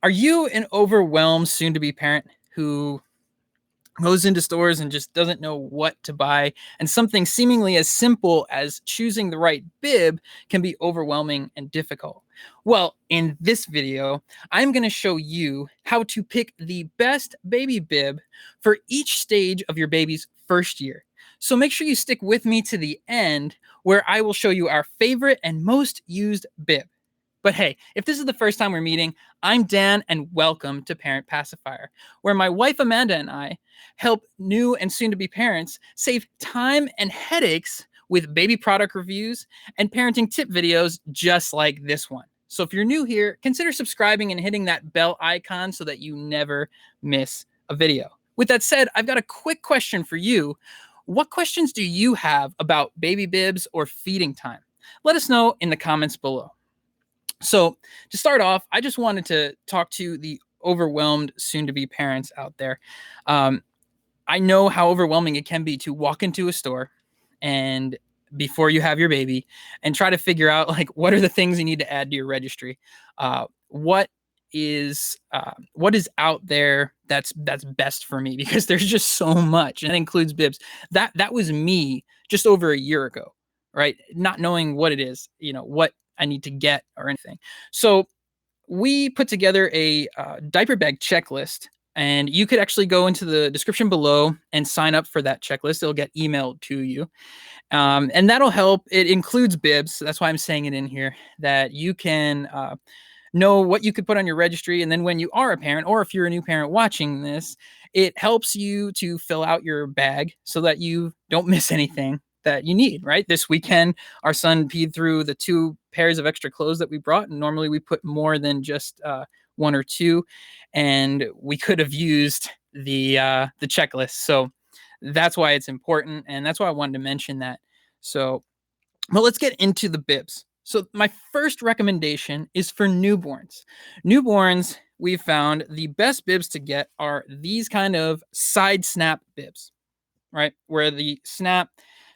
Are you an overwhelmed soon-to-be parent who goes into stores and just doesn't know what to buy, and something seemingly as simple as choosing the right bib can be overwhelming and difficult? Well, in this video, I'm going to show you how to pick the best baby bib for each stage of your baby's first year. So make sure you stick with me to the end, where I will show you our favorite and most used bib. But hey, if this is the first time we're meeting, I'm Dan, and welcome to Parent Pacifier, where my wife Amanda and I help new and soon-to-be parents save time and headaches with baby product reviews and parenting tip videos just like this one. So if you're new here, consider subscribing and hitting that bell icon so that you never miss a video. With that said, I've got a quick question for you. What questions do you have about baby bibs or feeding time? Let us know in the comments below. So to start off, I just wanted to talk to the overwhelmed soon-to-be parents out there. I know how overwhelming it can be to walk into a store and before you have your baby and try to figure out like what are the things you need to add to your registry. What is out there that's best for me, because there's just so much, and that includes bibs. That was me just over a year ago, right? Not knowing what it is, what I need to get or anything. So we put together a diaper bag checklist, and you could actually go into the description below and sign up for that checklist. It'll get emailed to you. And that'll help. It includes bibs. So that's why I'm saying it in here, that you can know what you could put on your registry. And then when you are a parent, or if you're a new parent watching this, it helps you to fill out your bag so that you don't miss anything that you need, right? This weekend, our son peed through the 2 pairs of extra clothes that we brought. And normally we put more than just 1 or 2. And we could have used the checklist. So that's why it's important. And that's why I wanted to mention that. So, but let's get into the bibs. So my first recommendation is for newborns. Newborns, we've found the best bibs to get are these kind of side snap bibs, right? Where the snap,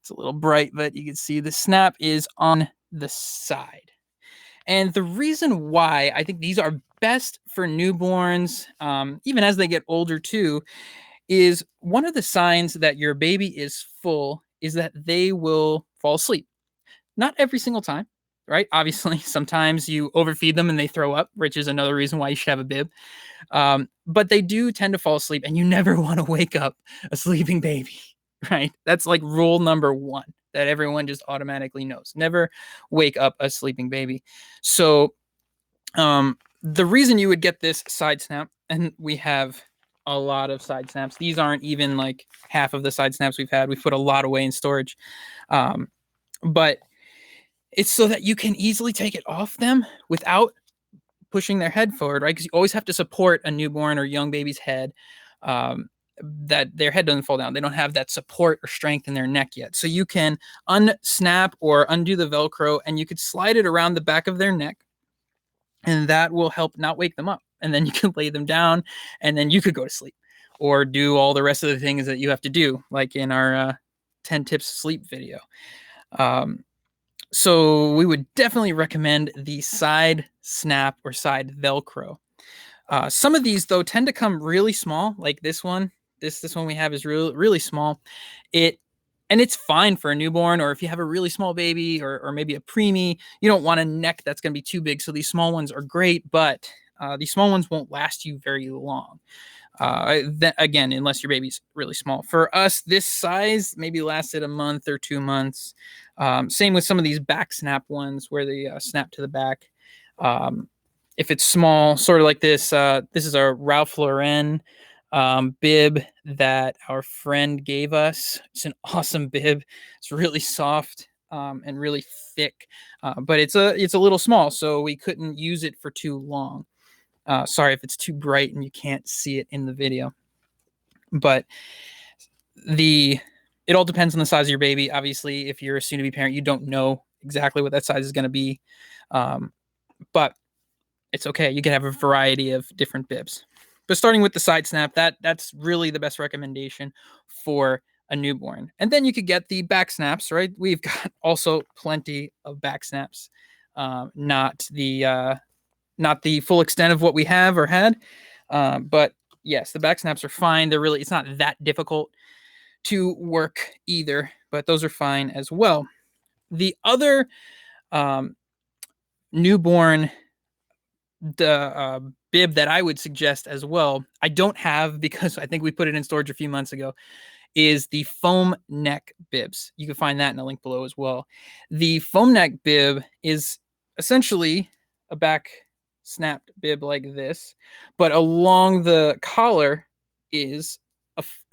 it's a little bright, but you can see the snap is on the side. And the reason why I think these are best for newborns, even as they get older too, is one of the signs that your baby is full is that they will fall asleep. Not every single time, right? Obviously, sometimes you overfeed them and they throw up, which is another reason why you should have a bib. But they do tend to fall asleep, and you never want to wake up a sleeping baby, right? That's like rule number 1 that everyone just automatically knows. Never wake up a sleeping baby. So the reason you would get this side snap, and we have a lot of side snaps. These aren't even like half of the side snaps we've had. We've put a lot away in storage. But it's so that you can easily take it off them without pushing their head forward, right? Because you always have to support a newborn or young baby's head, that their head doesn't fall down. They don't have that support or strength in their neck yet. So you can unsnap or undo the Velcro, and you could slide it around the back of their neck, and that will help not wake them up. And then you can lay them down, and then you could go to sleep or do all the rest of the things that you have to do, like in our 10 tips to sleep video. So we would definitely recommend the side snap or side Velcro. Some of these though tend to come really small, like this one. This one we have is really small. And it's fine for a newborn, or if you have a really small baby, or maybe a preemie. You don't want a neck that's going to be too big, so these small ones are great, but these small ones won't last you very long. Again, unless your baby's really small. For us, this size maybe lasted a month or 2 months. Same with some of these Backsnap ones where they snap to the back. If it's small, sort of like this, this is our Ralph Lauren bib that our friend gave us. It's an awesome bib. It's really soft and really thick, but it's a little small, so we couldn't use it for too long. Sorry if it's too bright and you can't see it in the video, but it all depends on the size of your baby. Obviously, if you're a soon-to-be parent, you don't know exactly what that size is going to be, but it's okay. You can have a variety of different bibs. But starting with the side snap, that's really the best recommendation for a newborn. And then you could get the back snaps, right? We've got also plenty of back snaps, not not the full extent of what we have or had. But yes, the Backsnaps are fine. It's not that difficult to work either, but those are fine as well. The other newborn bib that I would suggest as well, I don't have because I think we put it in storage a few months ago, is the foam neck bibs. You can find that in a link below as well. The foam neck bib is essentially a back snapped bib like this, but along the collar is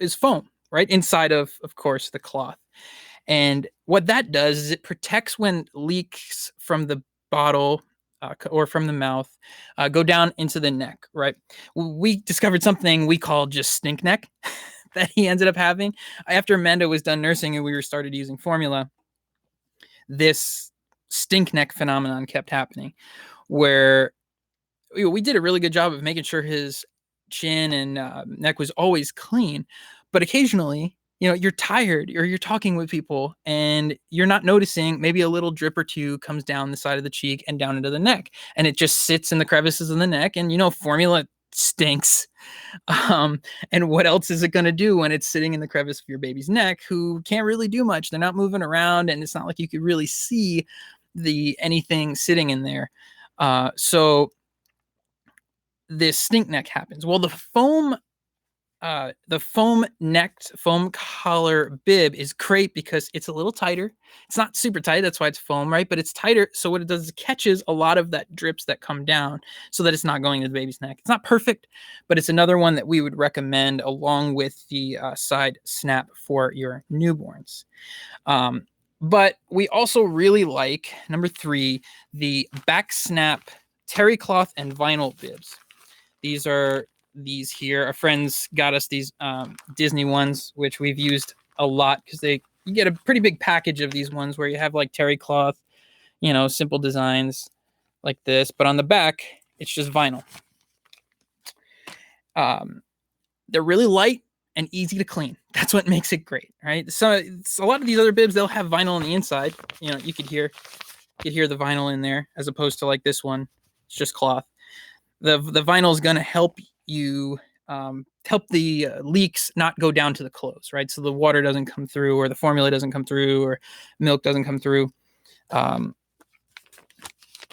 foam, right? Inside of course, the cloth. And what that does is it protects when leaks from the bottle or from the mouth go down into the neck, right? We discovered something we call just stink neck that he ended up having. After Amanda was done nursing and we started using formula, this stink neck phenomenon kept happening where we did a really good job of making sure his chin and neck was always clean. But occasionally, you're tired or you're talking with people and you're not noticing maybe a little drip or two comes down the side of the cheek and down into the neck. And it just sits in the crevices of the neck. And, formula stinks. And what else is it going to do when it's sitting in the crevice of your baby's neck who can't really do much? They're not moving around and it's not like you could really see anything sitting in there. So this stink neck happens. Well, the foam necked foam collar bib is great because it's a little tighter. It's not super tight. That's why it's foam, right? But it's tighter. So what it does is it catches a lot of that drips that come down so that it's not going to the baby's neck. It's not perfect, but it's another one that we would recommend along with the side snap for your newborns. But we also really like, number 3, the Backsnap terry cloth and vinyl bibs. These here. Our friends got us these Disney ones, which we've used a lot because you get a pretty big package of these ones where you have like terry cloth, simple designs like this, but on the back it's just vinyl. They're really light and easy to clean. That's what makes it great, right? So a lot of these other bibs, they'll have vinyl on the inside. You could hear the vinyl in there as opposed to like this one. It's just cloth. The vinyl is going to help you help the leaks not go down to the clothes, right? So the water doesn't come through or the formula doesn't come through or milk doesn't come through. But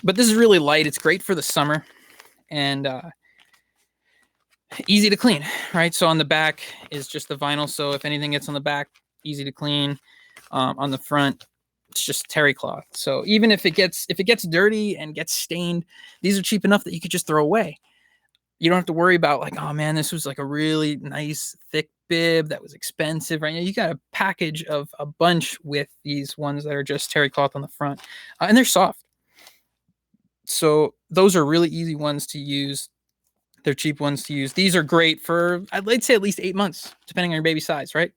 this is really light. It's great for the summer and easy to clean, right? So on the back is just the vinyl. So if anything gets on the back, easy to clean. On the front, it's just terry cloth. So even if it gets dirty and gets stained, these are cheap enough that you could just throw away. You don't have to worry about like, oh man, this was like a really nice thick bib that was expensive, right? You got a package of a bunch with these ones that are just terry cloth on the front, and they're soft. So those are really easy ones to use. They're cheap ones to use. These are great for, I'd say at least 8 months, depending on your baby size, right?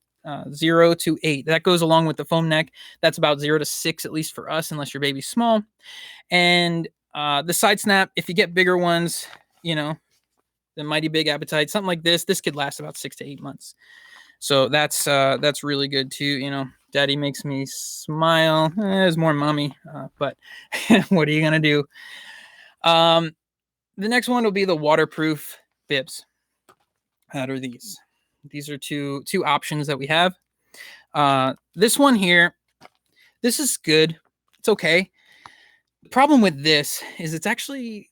0 to 8. That goes along with the foam neck. That's about 0 to 6, at least for us, unless your baby's small. And the side snap, if you get bigger ones, the Mighty Big Appetite, something like this could last about 6 to 8 months. So that's really good too. Daddy makes me smile. There's more mommy, but what are you gonna do? The next one will be the waterproof bibs. That are these. These are two options that we have. This one here, this is good. It's okay. The problem with this is it's actually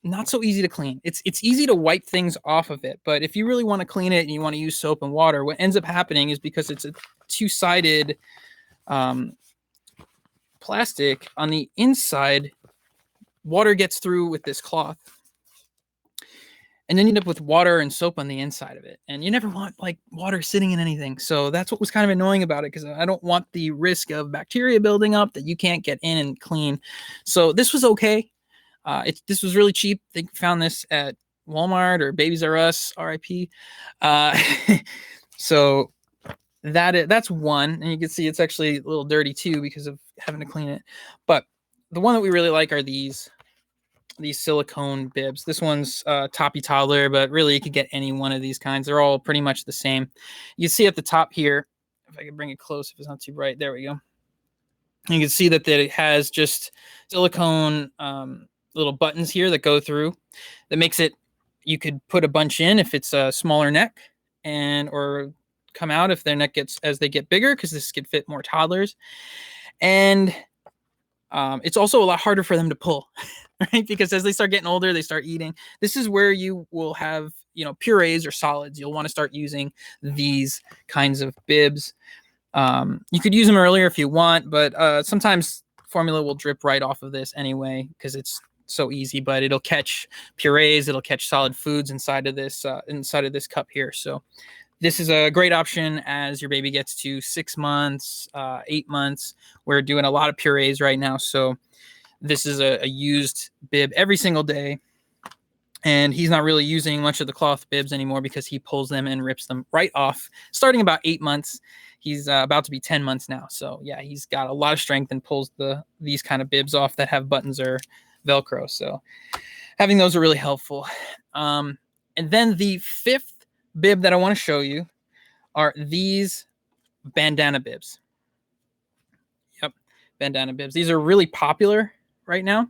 not so easy to clean. It's easy to wipe things off of it, but if you really want to clean it and you want to use soap and water, what ends up happening is because it's a two-sided plastic on the inside, water gets through with this cloth. And then you end up with water and soap on the inside of it. And you never want like water sitting in anything. So that's what was kind of annoying about it because I don't want the risk of bacteria building up that you can't get in and clean. So this was okay. This was really cheap. They found this at Walmart or Babies R Us, RIP. So that's one. And you can see it's actually a little dirty too because of having to clean it. But the one that we really like are these silicone bibs. This one's toppy toddler, but really you could get any one of these kinds. They're all pretty much the same. You see at the top here, if I can bring it close, if it's not too bright, there we go. You can see that it has just silicone little buttons here that go through. That makes it, you could put a bunch in if it's a smaller neck, and or come out if their neck gets, as they get bigger, because this could fit more toddlers. And it's also a lot harder for them to pull, right? Because as they start getting older, they start eating. This is where you will have, purees or solids. You'll want to start using these kinds of bibs. You could use them earlier if you want, but sometimes formula will drip right off of this anyway because it's so easy. But it'll catch purees, it'll catch solid foods inside of this cup here. So this is a great option as your baby gets to 6 months, 8 months. We're doing a lot of purees right now, so this is a used bib every single day. And he's not really using much of the cloth bibs anymore because he pulls them and rips them right off. Starting about 8 months, he's about to be 10 months now. So yeah, he's got a lot of strength and pulls these kind of bibs off that have buttons or Velcro. So having those are really helpful. And then the fifth bib that I want to show you are these bandana bibs. Yep, bandana bibs. These are really popular right now.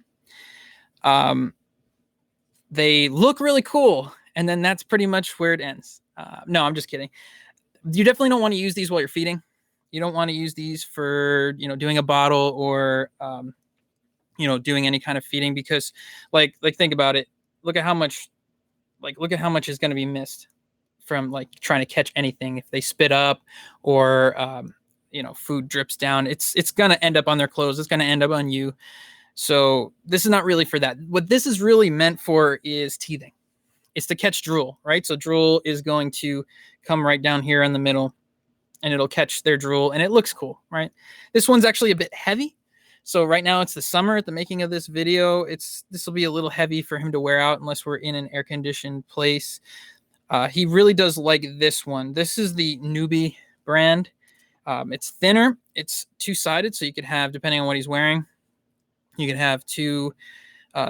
They look really cool, and then that's pretty much where it ends. No, I'm just kidding. You definitely don't want to use these while you're feeding. You don't want to use these for, doing a bottle or, doing any kind of feeding, because like think about it. Look at how much is going to be missed from like trying to catch anything. If they spit up or, food drips down, it's going to end up on their clothes. It's going to end up on you. So this is not really for that. What this is really meant for is teething. It's to catch drool, right? So drool is going to come right down here in the middle, and it'll catch their drool, and it looks cool, right? This one's actually a bit heavy. So right now it's the summer at the making of this video. This will be a little heavy for him to wear out unless we're in an air-conditioned place. He really does like this one. This is the Newbie brand. It's thinner. It's two-sided, so you could have, depending on what he's wearing, you can have two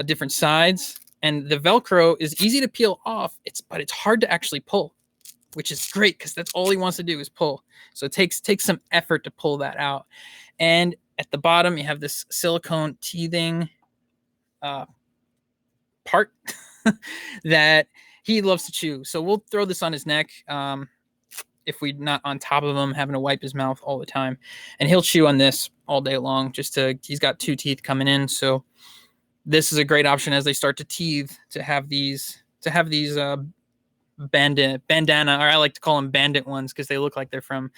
different sides. And the Velcro is easy to peel off, but it's hard to actually pull, which is great because that's all he wants to do is pull. So it takes some effort to pull that out. And at the bottom, you have this silicone teething part that he loves to chew. So we'll throw this on his neck if we're not on top of him, having to wipe his mouth all the time. And he'll chew on this all day long. He's got 2 teeth coming in. So this is a great option as they start to teeth to have these bandana, or I like to call them bandit ones because they look like they're from,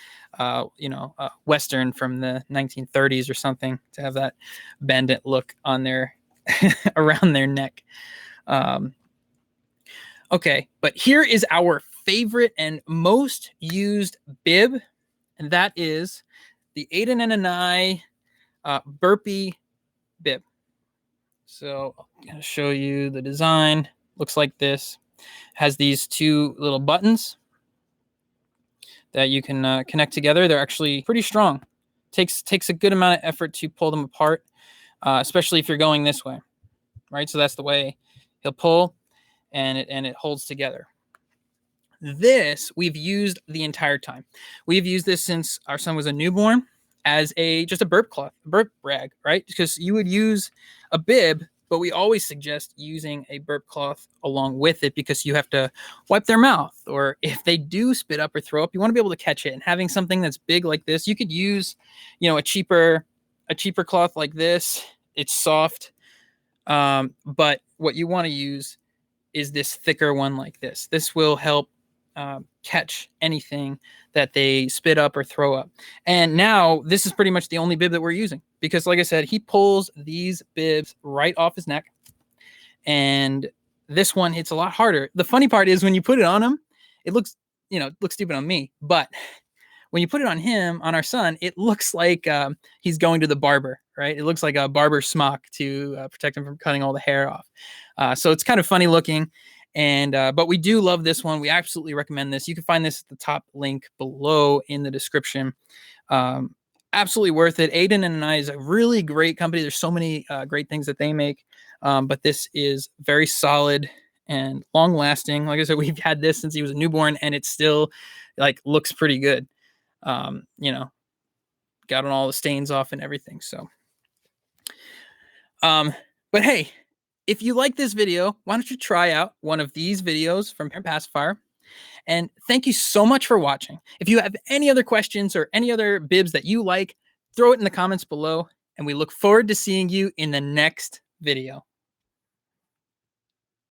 Western from the 1930s or something, to have that bandit look on their around their neck. Okay, but here is our favorite and most used bib, and that is the Aiden and Anai burpee bib. So I'm going to show you the design. Looks like this. Has these 2 little buttons that you can connect together. They're actually pretty strong. Takes a good amount of effort to pull them apart, especially if you're going this way, right? So that's the way he'll pull, and it holds together. This we've used the entire time. We've used this since our son was a newborn as just a burp rag, right? Because you would use a bib, but we always suggest using a burp cloth along with it because you have to wipe their mouth, or if they do spit up or throw up, you want to be able to catch it. And having something that's big like this, you could use, a cheaper cloth like this. It's soft, but what you want to use is this thicker one like this. This will help catch anything that they spit up or throw up. And now this is pretty much the only bib that we're using because, like I said, he pulls these bibs right off his neck, and this one hits a lot harder. The funny part is when you put it on him, it looks stupid on me, but when you put it on him, on our son, it looks like he's going to the barber, right? It looks like a barber smock to protect him from cutting all the hair off. So it's kind of funny looking. And but we do love this one. We absolutely recommend this. You can find this at the top link below in the description. Absolutely worth it. Aiden and I is a really great company. There's so many great things that they make, but this is very solid and long lasting. Like I said, we've had this since he was a newborn, and it still looks pretty good. Got all the stains off and everything. So, but hey, If you like this video, why don't you try out one of these videos from Parent Pacifier? And thank you so much for watching. If you have any other questions or any other bibs that you like, throw it in the comments below. And we look forward to seeing you in the next video.